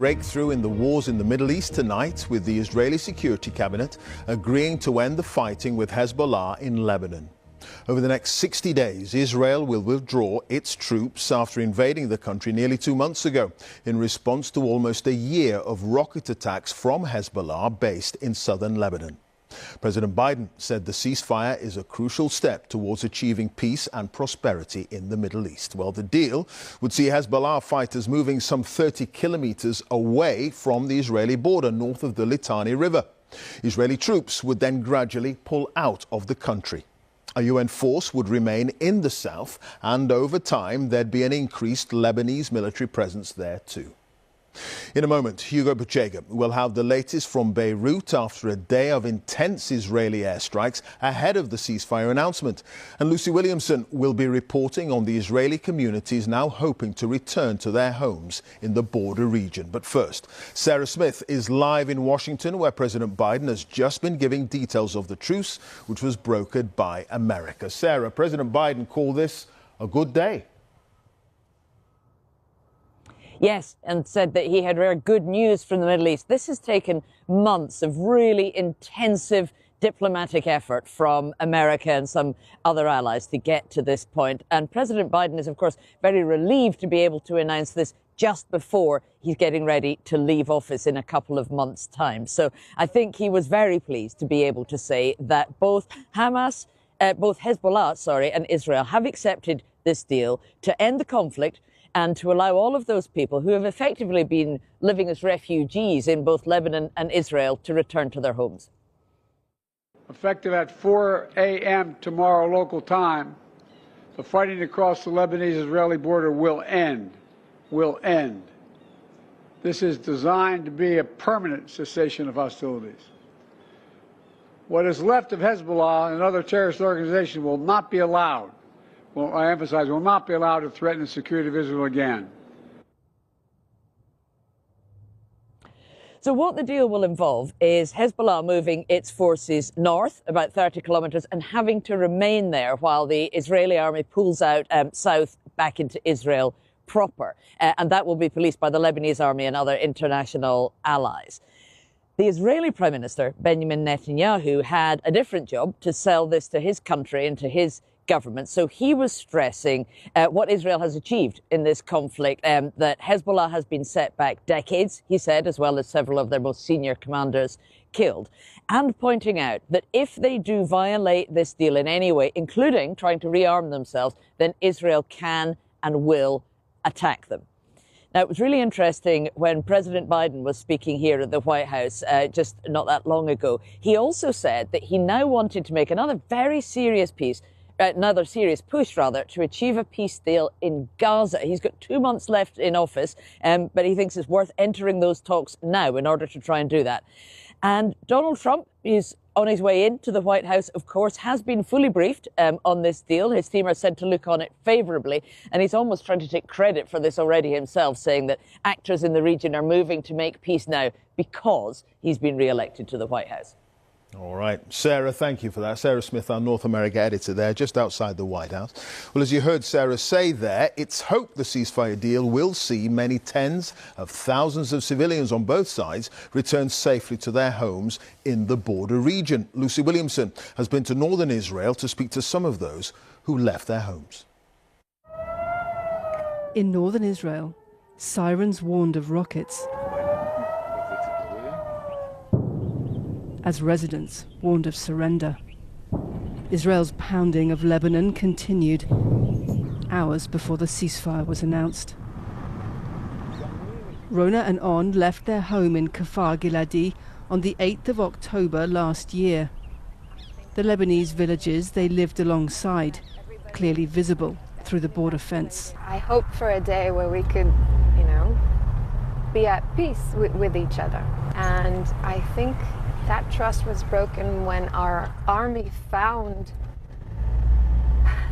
Breakthrough in the wars in the Middle East tonight, with the Israeli Security Cabinet agreeing to end the fighting with Hezbollah in Lebanon. Over the next 60 days, Israel will withdraw its troops after invading the country nearly 2 months ago in response to almost a year of rocket attacks from Hezbollah based in southern Lebanon. President Biden said the ceasefire is a crucial step towards achieving peace and prosperity in the Middle East. Well, the deal would see Hezbollah fighters moving some 30 kilometers away from the Israeli border north of the Litani River. Israeli troops would then gradually pull out of the country. A UN force would remain in the south, and over time there'd be an increased Lebanese military presence there too. In a moment, Hugo Bachega will have the latest from Beirut after a day of intense Israeli airstrikes ahead of the ceasefire announcement. And Lucy Williamson will be reporting on the Israeli communities now hoping to return to their homes in the border region. But first, Sarah Smith is live in Washington, where President Biden has just been giving details of the truce, which was brokered by America. Sarah, President Biden called this a good day. Yes, and said that he had very good news from the Middle East. This has taken months of really intensive diplomatic effort from America and some other allies to get to this point. And President Biden is, of course, very relieved to be able to announce this just before he's getting ready to leave office in a couple of months' time. So I think he was very pleased to be able to say that both Hezbollah, and Israel have accepted this deal to end the conflict and to allow all of those people who have effectively been living as refugees in both Lebanon and Israel to return to their homes. Effective at 4 a.m. tomorrow local time, the fighting across the Lebanese-Israeli border will end. Will end. This is designed to be a permanent cessation of hostilities. What is left of Hezbollah and other terrorist organizations will not be allowed. Well, I emphasize, will not be allowed to threaten the security of Israel again. So what the deal will involve is Hezbollah moving its forces north about 30 kilometres and having to remain there while the Israeli army pulls out south back into Israel proper. And that will be policed by the Lebanese Army and other international allies. The Israeli Prime Minister, Benjamin Netanyahu, had a different job to sell this to his country and to his government. So he was stressing what Israel has achieved in this conflict, that Hezbollah has been set back decades, he said, as well as several of their most senior commanders killed, and pointing out that if they do violate this deal in any way, including trying to rearm themselves, then Israel can and will attack them. Now, it was really interesting when President Biden was speaking here at the White House just not that long ago. He also said that he now wanted to make another serious push, to achieve a peace deal in Gaza. He's got 2 months left in office, but he thinks it's worth entering those talks now in order to try and do that. And Donald Trump is on his way into the White House, of course, has been fully briefed on this deal. His team are said to look on it favourably, and he's almost trying to take credit for this already himself, saying that actors in the region are moving to make peace now because he's been re-elected to the White House. All right. Sarah, thank you for that. Sarah Smith, our North America editor there, just outside the White House. Well, as you heard Sarah say there, it's hoped the ceasefire deal will see many tens of thousands of civilians on both sides return safely to their homes in the border region. Lucy Williamson has been to northern Israel to speak to some of those who left their homes. In northern Israel, sirens warned of rockets, as residents warned of surrender. Israel's pounding of Lebanon continued hours before the ceasefire was announced. Rona and On left their home in Kfar Giladi on the 8th of October last year. The Lebanese villages they lived alongside, clearly visible through the border fence. I hope for a day where we could, be at peace with each other. And I think that trust was broken when our army found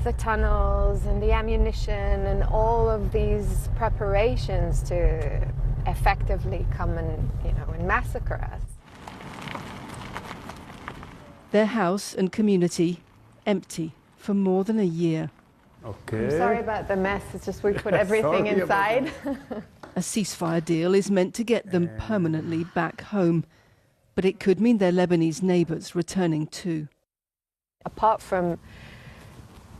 the tunnels and the ammunition and all of these preparations to effectively come and, and massacre us. Their house and community empty for more than a year. Okay. I'm sorry about the mess. It's just we put everything inside. A ceasefire deal is meant to get them permanently back home, but it could mean their Lebanese neighbours returning too. Apart from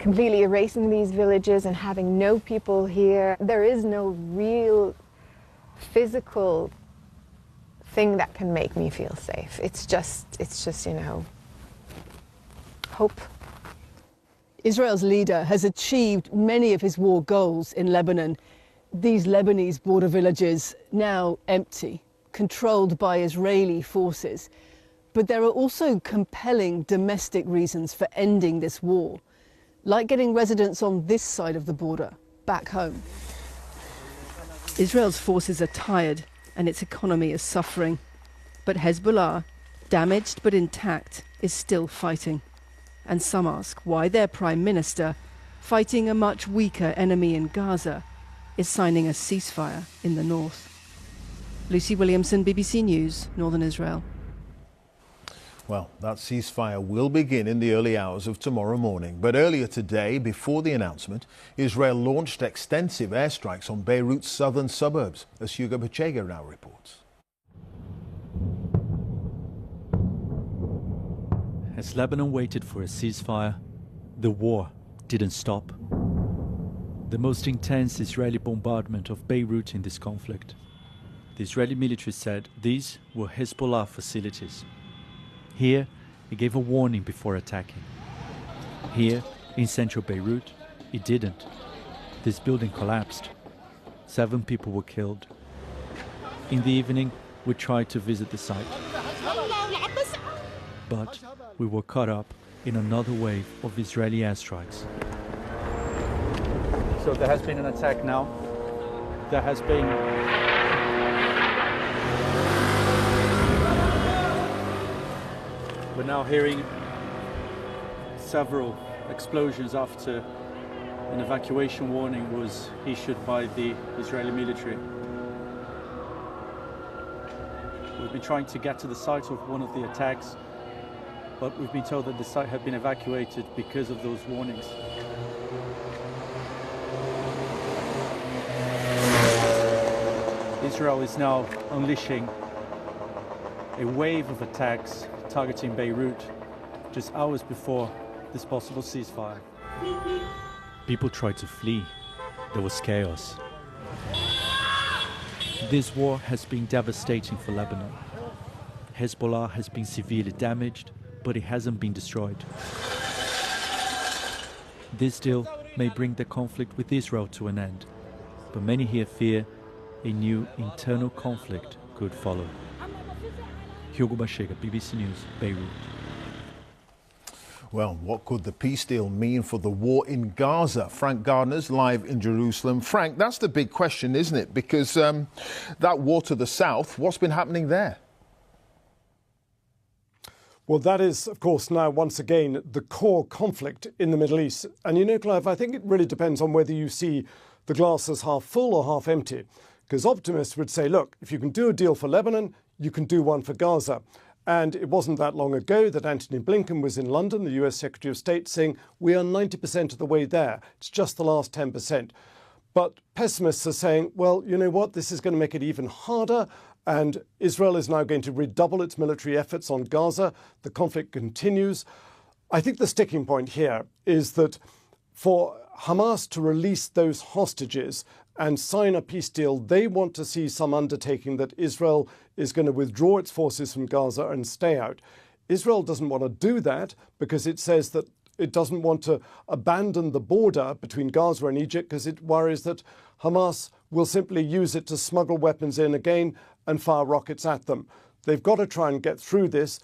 completely erasing these villages and having no people here, there is no real physical thing that can make me feel safe. It's just, you know, hope. Israel's leader has achieved many of his war goals in Lebanon. These Lebanese border villages now empty, controlled by Israeli forces. But there are also compelling domestic reasons for ending this war, like getting residents on this side of the border back home. Israel's forces are tired and its economy is suffering. But Hezbollah, damaged but intact, is still fighting. And some ask why their prime minister, fighting a much weaker enemy in Gaza, is signing a ceasefire in the north. Lucy Williamson, BBC News, Northern Israel. Well, that ceasefire will begin in the early hours of tomorrow morning. But earlier today, before the announcement, Israel launched extensive airstrikes on Beirut's southern suburbs, as Hugo Bachega now reports. As Lebanon waited for a ceasefire, the war didn't stop. The most intense Israeli bombardment of Beirut in this conflict. The Israeli military said these were Hezbollah facilities. Here, it gave a warning before attacking. Here, in central Beirut, it didn't. This building collapsed. 7 people were killed. In the evening, we tried to visit the site. But we were caught up in another wave of Israeli airstrikes. So there has been an attack now. There has been We're now hearing several explosions after an evacuation warning was issued by the Israeli military. We've been trying to get to the site of one of the attacks, but we've been told that the site had been evacuated because of those warnings. Israel is now unleashing a wave of attacks targeting Beirut just hours before this possible ceasefire. People tried to flee. There was chaos. This war has been devastating for Lebanon. Hezbollah has been severely damaged, but it hasn't been destroyed. This deal may bring the conflict with Israel to an end, but many here fear a new internal conflict could follow. Hugo Bachega, BBC News, Beirut. Well, what could the peace deal mean for the war in Gaza? Frank Gardner's live in Jerusalem. Frank, that's the big question, isn't it? Because that war to the south, what's been happening there? Well, that is, of course, now once again the core conflict in the Middle East. And you know, Clive, I think it really depends on whether you see the glass as half full or half empty. Because optimists would say, look, if you can do a deal for Lebanon, you can do one for Gaza. And it wasn't that long ago that Antony Blinken was in London, the US Secretary of State, saying we are 90% of the way there. It's just the last 10%. But pessimists are saying, well, you know what, this is going to make it even harder. And Israel is now going to redouble its military efforts on Gaza. The conflict continues. I think the sticking point here is that for Hamas to release those hostages and sign a peace deal, they want to see some undertaking that Israel is going to withdraw its forces from Gaza and stay out. Israel doesn't want to do that because it says that it doesn't want to abandon the border between Gaza and Egypt because it worries that Hamas will simply use it to smuggle weapons in again and fire rockets at them. They've got to try and get through this